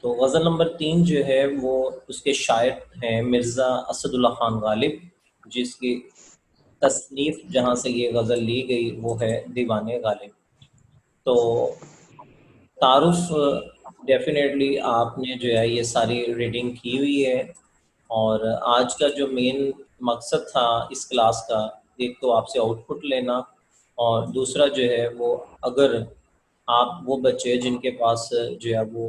تو غزل نمبر 3 جو ہے وہ اس کے شاعر ہیں مرزا اسد اللہ خان غالب، جس کی تصنیف جہاں سے یہ غزل لی گئی وہ ہے دیوان غالب۔ تو تعارف ڈیفینیٹلی آپ نے جو ہے یہ ساری ریڈنگ کی ہوئی ہے، اور آج کا جو مین مقصد تھا اس کلاس کا، ایک تو آپ سے آؤٹ پٹ لینا، اور دوسرا جو ہے وہ اگر آپ وہ بچے جن کے پاس جو ہے وہ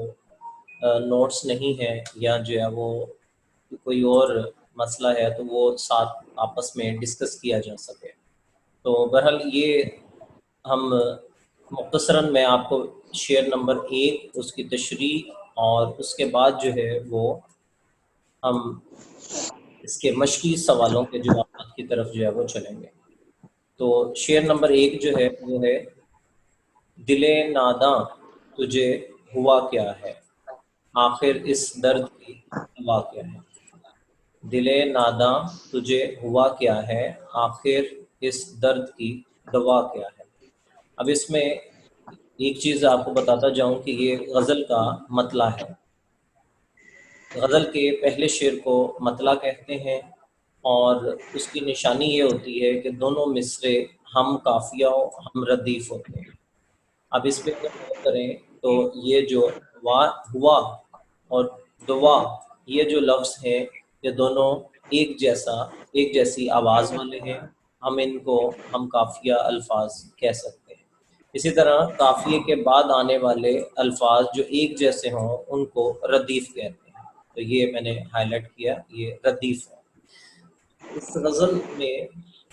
نوٹس نہیں ہیں یا جو ہے وہ کوئی اور مسئلہ ہے تو وہ ساتھ آپس میں ڈسکس کیا جا سکے۔ تو بہرحال یہ ہم مختصراً میں آپ کو شعر نمبر 1 اس کی تشریح اور اس کے بعد جو ہے وہ ہم اس کے مشقی سوالوں کے جوابات کی طرف جو ہے وہ چلیں گے۔ تو شعر نمبر 1 جو ہے وہ ہے: دل ناداں تجھے ہوا کیا ہے، آخر اس درد کی دوا کیا ہے۔ دل ناداں تجھے ہوا کیا ہے، آخر اس درد کی دوا کیا ہے۔ اب اس میں ایک چیز آپ کو بتاتا جاؤں کہ یہ غزل کا مطلع ہے۔ غزل کے پہلے شعر کو مطلع کہتے ہیں، اور اس کی نشانی یہ ہوتی ہے کہ دونوں مصرے ہم قافیہ و ہم ردیف ہوتے ہیں۔ اب اس پہ اگر غور کریں تو یہ جو ہوا اور دعا، یہ جو لفظ ہیں یہ دونوں ایک جیسی آواز والے ہیں، ہم ان کو ہم قافیہ الفاظ کہہ سکتے ہیں۔ اسی طرح قافیے کے بعد آنے والے الفاظ جو ایک جیسے ہوں ان کو ردیف کہتے ہیں۔ تو یہ میں نے ہائی لائٹ کیا، یہ ردیف ہے۔ اس غزل میں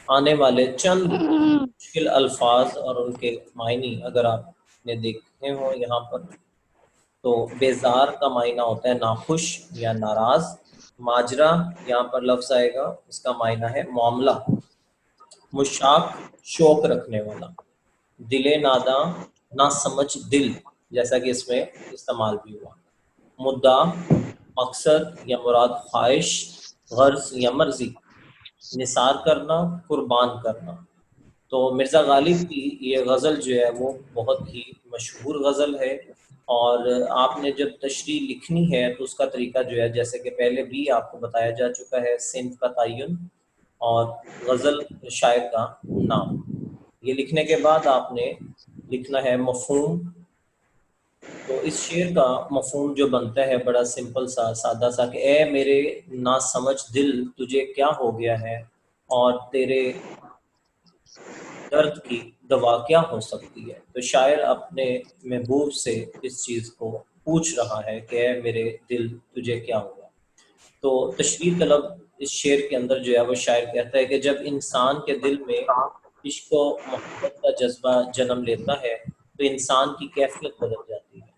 آنے والے چند مشکل الفاظ اور ان کے معنی اگر آپ نے دیکھے ہوں یہاں پر، تو بیزار کا معنی ہوتا ہے ناخوش یا ناراض۔ ماجرا یہاں پر لفظ آئے گا، اس کا معنی ہے معاملہ۔ مشاق شوق رکھنے والا۔ دل ناداں نہ سمجھ دل، جیسا کہ اس میں استعمال بھی ہوا۔ مدعا مقصد یا مراد خواہش، غرض یا مرضی۔ نثار کرنا قربان کرنا۔ تو مرزا غالب کی یہ غزل جو ہے وہ بہت ہی مشہور غزل ہے، اور آپ نے جب تشریح لکھنی ہے تو اس کا طریقہ جو ہے جیسے کہ پہلے بھی آپ کو بتایا جا چکا ہے، صنف کا تعین اور غزل شاعر کا نام۔ یہ لکھنے کے بعد آپ نے لکھنا ہے مفہوم۔ تو اس شعر کا مفہوم جو بنتا ہے بڑا سمپل سا سادہ سا کہ اے میرے نا سمجھ دل تجھے کیا ہو گیا ہے، اور تیرے درد کی دوا کیا ہو سکتی ہے۔ تو شاعر اپنے محبوب سے اس چیز کو پوچھ رہا ہے کہ اے میرے دل تجھے کیا ہوا۔ تو تشریح طلب اس شعر کے اندر جو ہے وہ شاعر کہتا ہے کہ جب انسان کے دل میں عشق و محبت کا جذبہ جنم لیتا ہے تو انسان کی کیفیت بدل جاتی ہے،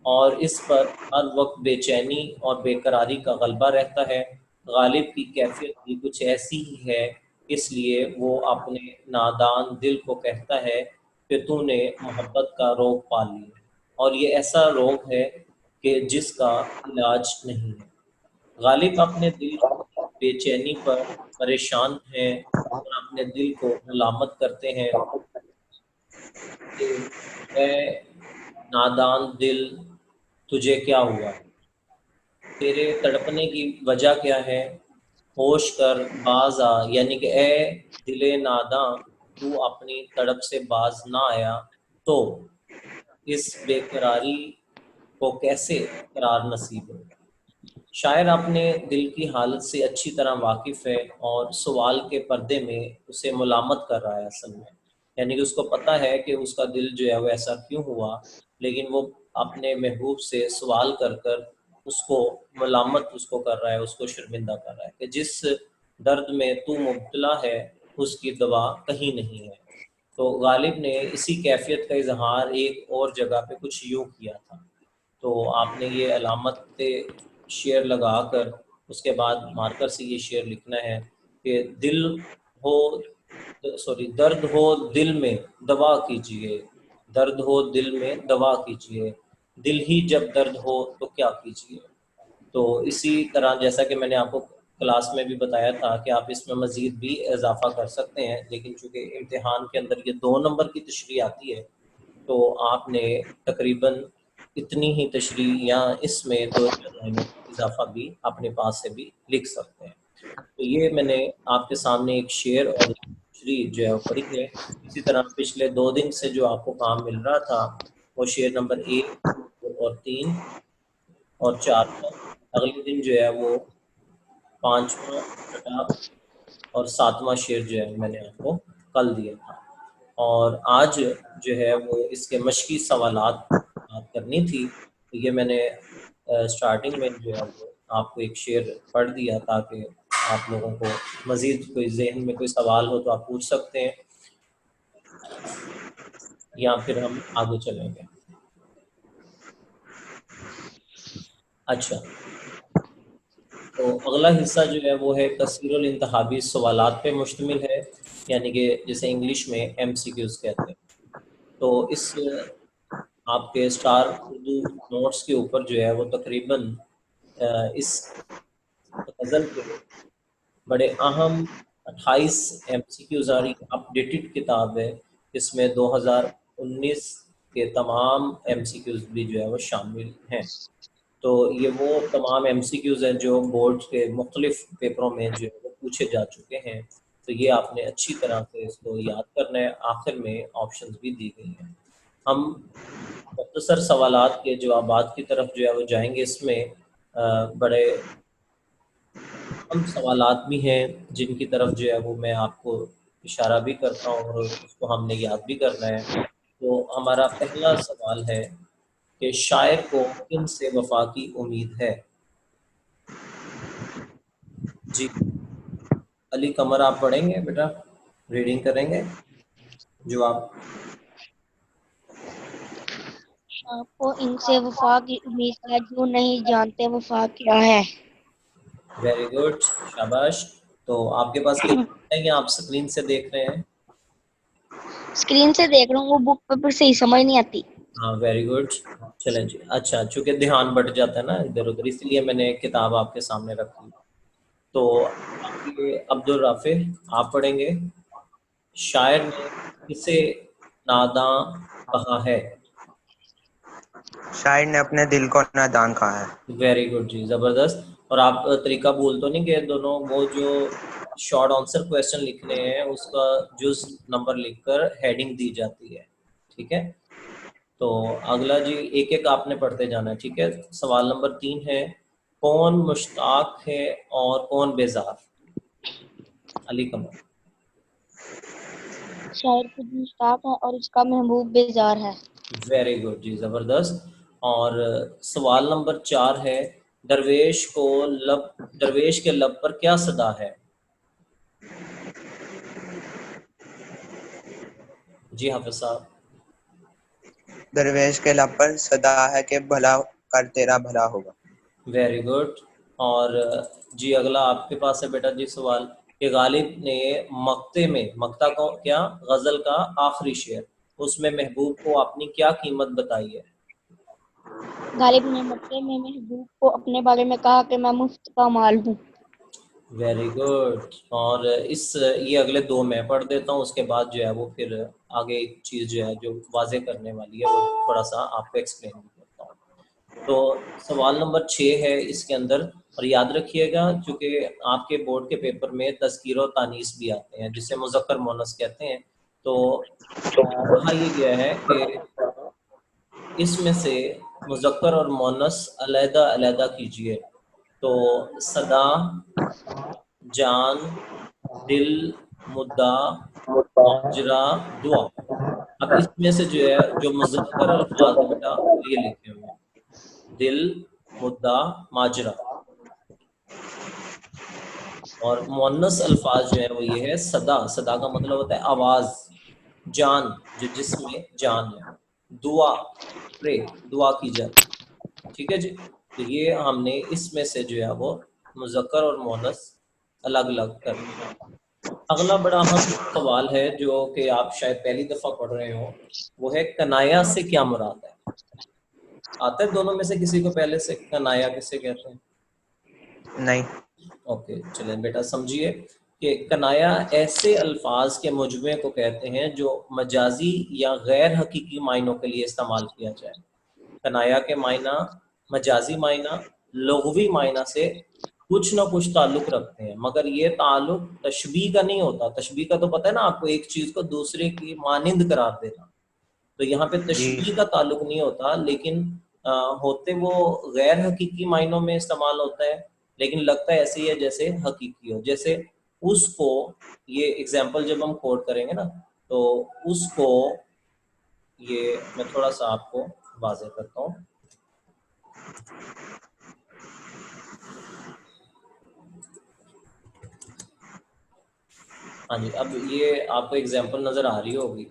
اور اس پر ہر وقت بے چینی اور بے قراری کا غلبہ رہتا ہے۔ غالب کی کیفیت بھی کچھ ایسی ہی ہے، اس لیے وہ اپنے نادان دل کو کہتا ہے کہ تو نے محبت کا روگ پا لیا، اور یہ ایسا روگ ہے کہ جس کا علاج نہیں ہے۔ غالب اپنے دل کی بے چینی پر پریشان ہیں اور اپنے دل کو ملامت کرتے ہیں کہ اے نادان دل تجھے کیا ہوا ہے، تیرے تڑپنے کی وجہ کیا ہے، ہوش کر باز آ، یعنی کہ اے دل ناداں تو اپنی تڑپ سے باز نہ آیا تو اس بے قراری کو کیسے قرار نصیب ہوگا۔ شاعر اپنے دل کی حالت سے اچھی طرح واقف ہے اور سوال کے پردے میں اسے ملامت کر رہا ہے اصل میں، یعنی کہ اس کو پتہ ہے کہ اس کا دل جو ہے وہ ایسا کیوں ہوا، لیکن وہ اپنے محبوب سے سوال کر کر اس کو ملامت اس کو کر رہا ہے، اس کو شرمندہ کر رہا ہے کہ جس درد میں تو مبتلا ہے اس کی دوا کہیں نہیں ہے۔ تو غالب نے اسی کیفیت کا اظہار ایک اور جگہ پہ کچھ یوں کیا تھا۔ تو آپ نے یہ علامت شعر لگا کر اس کے بعد مارکر سے یہ شعر لکھنا ہے کہ درد ہو دل میں دوا کیجئے، درد ہو دل میں دوا کیجئے، دل ہی جب درد ہو تو کیا کیجئے۔ تو اسی طرح جیسا کہ میں نے آپ کو کلاس میں بھی بتایا تھا کہ آپ اس میں مزید بھی اضافہ کر سکتے ہیں، لیکن چونکہ امتحان کے اندر یہ 2 نمبر کی تشریح آتی ہے تو آپ نے تقریباً اتنی ہی تشریح یا اس میں 2 لائنوں کا اضافہ بھی اپنے پاس سے بھی لکھ سکتے ہیں. تو یہ میں نے آپ کے سامنے ایک شعر اور تشریح جو ہے وہ پڑھی ہے. اسی طرح پچھلے 2 دن سے جو آپ کو کام مل رہا تھا وہ شعر نمبر 1 اور 3 اور 4 تھا. اگلے دن جو ہے وہ 5واں 6واں اور 7واں شعر جو ہے میں نے آپ کو کل دیا تھا. اور آج جو ہے وہ اس کے مشقی سوالات بات کرنی تھی. تو یہ میں نے سٹارٹنگ میں جو ہے وہ آپ کو ایک شعر پڑھ دیا تاکہ آپ لوگوں کو مزید کوئی ذہن میں کوئی سوال ہو تو آپ پوچھ سکتے ہیں یا پھر ہم آگے چلیں گے. اچھا، تو اگلا حصہ جو ہے وہ ہے کثیر الانتخابی سوالات پہ مشتمل ہے، یعنی کہ جسے انگلش میں ایم سی کیوز کہتے ہیں. تو اس آپ کے اسٹار اردو نوٹس کے اوپر جو ہے وہ تقریباً اس غزل کے بڑے اہم 28 ایم سی کیوز آ رہی اپڈیٹڈ کتاب ہے. اس میں 2019 کے تمام ایم سی کیوز بھی جو ہے وہ شامل ہیں. تو یہ وہ تمام ایم سی کیوز ہیں جو بورڈ کے مختلف پیپروں میں جو ہے وہ پوچھے جا چکے ہیں. تو یہ آپ نے اچھی طرح سے اس کو یاد کرنا ہے. آخر میں آپشنز بھی دی گئی ہیں. ہم مختصر سوالات کے جوابات کی طرف جو ہے وہ جائیں گے. اس میں بڑے اہم سوالات بھی ہیں جن کی طرف جو ہے وہ میں آپ کو اشارہ بھی کرتا ہوں اور اس کو ہم نے یاد بھی کرنا ہے. تو ہمارا پہلا سوال ہے کہ شاعر کو کن سے وفا کی امید ہے؟ جی علی قمر آپ پڑھیں گے بیٹا، ریڈنگ کریں گے جواب. آپ کو ان سے وفا کی امید ہے جو نہیں جانتے وفا کیا ہے. ویری گڈ، شاباش. تو آپ کے پاس کتاب ہے یا آپ اسکرین سے دیکھ رہے ہیں؟ اسکرین سے دیکھ رہا ہوں، وہ بک پیپر صحیح سمجھ نہیں آتی. ہاں ویری گڈ. چلیں جی. اچھا، چونکہ دھیان بٹ جاتا ہے نا ادھر ادھر، اس لیے میں نے کتاب آپ کے سامنے رکھ لی. تو عبد الرافع آپ پڑھیں گے. شاعر نے کسے ناداں کہا ہے؟ شاعر نے اپنے دل کو نادان کہا ہے. ویری گڈ جی، زبردست. اور آپ طریقہ بھول تو نہیں گئے دونوں؟ وہ جو شارٹ آنسر کویشچن لکھنے ہیں اس کا جز نمبر لکھ کر ہیڈنگ دی جاتی ہے. ٹھیک ہے. تو اگلا جی ایک ایک آپ نے پڑھتے جانا ہے. ٹھیک ہے. سوال نمبر 3 ہے کون مشتاق ہے اور کون بیزار؟ علی قمر. شاعر خود مشتاق ہے اور اس کا محبوب بیزار ہے. ویری گڈ جی، زبردست. اور سوال نمبر 4 ہے درویش کے لب پر کیا صدا ہے؟ جی حافظ صاحب. درویش کے لب پر صدا ہے کہ بھلا کر تیرا بھلا ہوگا. Very good. اور جی اگلا آپ کے پاس ہے بیٹا جی سوال کہ غالب نے مقطع کو کیا غزل کا آخری شعر، اس میں محبوب کو اپنی کیا قیمت بتائی ہے؟ غالب نے مکے میں محبوب کو اپنے بارے میں کہا کہ میں مفت کا مال ہوں. Very good. اور یہ اگلے 2 میں پڑھ دیتا ہوں، اس کے بعد جو ہے وہ پھر آگے ایک چیز جو ہے جو واضح کرنے والی ہے وہ تھوڑا سا آپ کو ایکسپلین بھی کرتا ہوں. تو سوال نمبر 6 ہے اس کے اندر، اور یاد رکھیے گا چونکہ آپ کے بورڈ کے پیپر میں تذکیر و تانیث بھی آتے ہیں جسے مذکر مونث کہتے ہیں. تو کہا یہ گیا ہے کہ اس میں سے مذکر اور مونث علیحدہ علیحدہ کیجیے. تو صدا، جان، دل، مدعا، ماجرا، دعا. اب اس میں سے جو ہے جو مذکر الفاظ ہیں بیٹا وہ یہ لکھے ہوئے ہیں دل، مدعا، ماجرا. اور مونث الفاظ جو ہیں وہ یہ ہے صدا. صدا کا مطلب ہوتا ہے آواز. جان جو جسم میں جان ہے. دعا پرے، دعا کی جاتی. ٹھیک ہے جی. تو یہ ہم نے اس میں سے جو ہے وہ مذکر اور مونث الگ الگ کرنے ہیں. اگلا بڑا اہم سوال ہے جو کہ آپ شاید پہلی دفعہ پڑھ رہے ہو، وہ ہے کنایا سے کیا مراد ہے؟ آتا ہے دونوں میں سے کسی کو پہلے سے کنایا کسے کہتے ہیں؟ نہیں. اوکے چلیں بیٹا سمجھیے کہ کنایا ایسے الفاظ کے مجموعے کو کہتے ہیں جو مجازی یا غیر حقیقی معنوں کے لیے استعمال کیا جائے. کنایا کے معنی مجازی معنی لغوی معنی سے کچھ نہ کچھ تعلق رکھتے ہیں، مگر یہ تعلق تشبیہ کا نہیں ہوتا. تشبیہ کا تو پتہ ہے نا آپ کو، ایک چیز کو دوسرے کی مانند قرار دینا. تو یہاں پہ تشبیہ کا تعلق نہیں ہوتا، لیکن ہوتے وہ غیر حقیقی معنوں میں استعمال ہوتا ہے، لیکن لگتا ہے ایسے ہی ہے جیسے حقیقی ہو. جیسے اس کو، یہ ایگزامپل جب ہم کوٹ کریں گے نا تو اس کو، یہ میں تھوڑا سا آپ کو واضح کرتا ہوں. ہاں جی، اب یہ آپ کو ایگزامپل نظر آ رہی ہوگی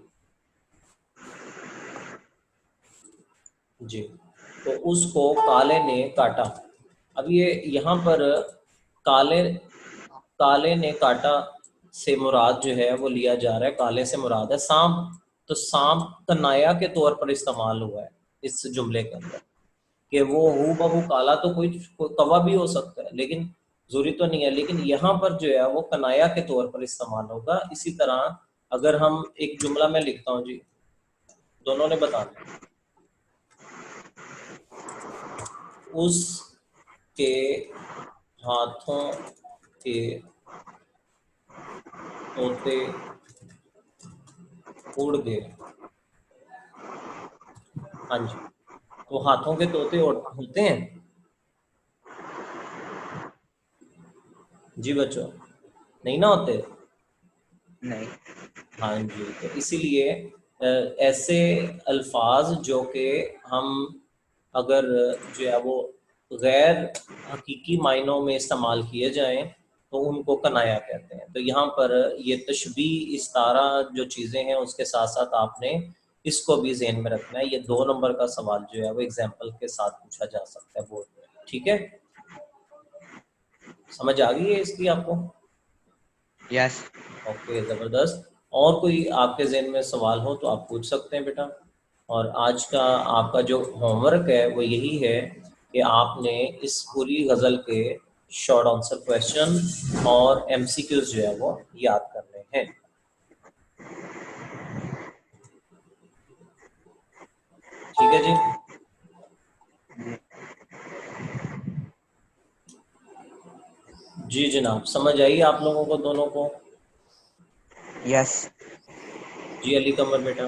جی. تو اس کو کالے نے کاٹا. اب یہ یہاں پر کالے نے کاٹا سے مراد جو ہے وہ لیا جا رہا ہے، کالے سے مراد ہے سانپ. تو سانپ کنایا کے طور پر استعمال ہوا ہے اس جملے کے اندر، کہ وہ ہو بہو کالا تو کوئی کوا بھی ہو سکتا ہے، لیکن ضروری تو نہیں ہے. لیکن یہاں پر جو ہے وہ کنایا کے طور پر استعمال ہوگا. اسی طرح اگر ہم ایک جملہ میں لکھتا ہوں جی، دونوں نے بتانا، اس کے ہاتھوں کے طوطے اڑ گئے. ہاں جی، تو ہاتھوں کے طوطے ہوتے ہیں جی بچوں، نہیں نہ ہوتے. نہیں. ہاں جی، تو اسی لیے ایسے الفاظ جو کہ ہم اگر جو ہے وہ غیر حقیقی معنوں میں استعمال کیے جائیں تو ان کو کنایا کہتے ہیں. تو یہاں پر یہ تشبیہ استعارہ جو چیزیں ہیں اس کے ساتھ ساتھ آپ نے اس کو بھی ذہن میں رکھنا ہے. یہ 2 نمبر کا سوال جو ہے وہ ایگزامپل کے ساتھ پوچھا جا سکتا ہے بورڈ میں. ٹھیک ہے، سمجھ آ گئی ہے اس کی آپ کو؟ یس. اوکے، زبردست. اور کوئی آپ کے ذہن میں سوال ہو تو آپ پوچھ سکتے ہیں بیٹا. اور آج کا آپ کا جو ہوم ورک ہے وہ یہی ہے کہ آپ نے اس پوری غزل کے شارٹ آنسر کویشچن اور ایم سی کیوز جو ہے وہ یاد کرنے ہیں. ٹھیک ہے جی. جی جناب، سمجھ آئیے آپ لوگوں کو دونوں کو؟ یس. جی علی قمر بیٹا.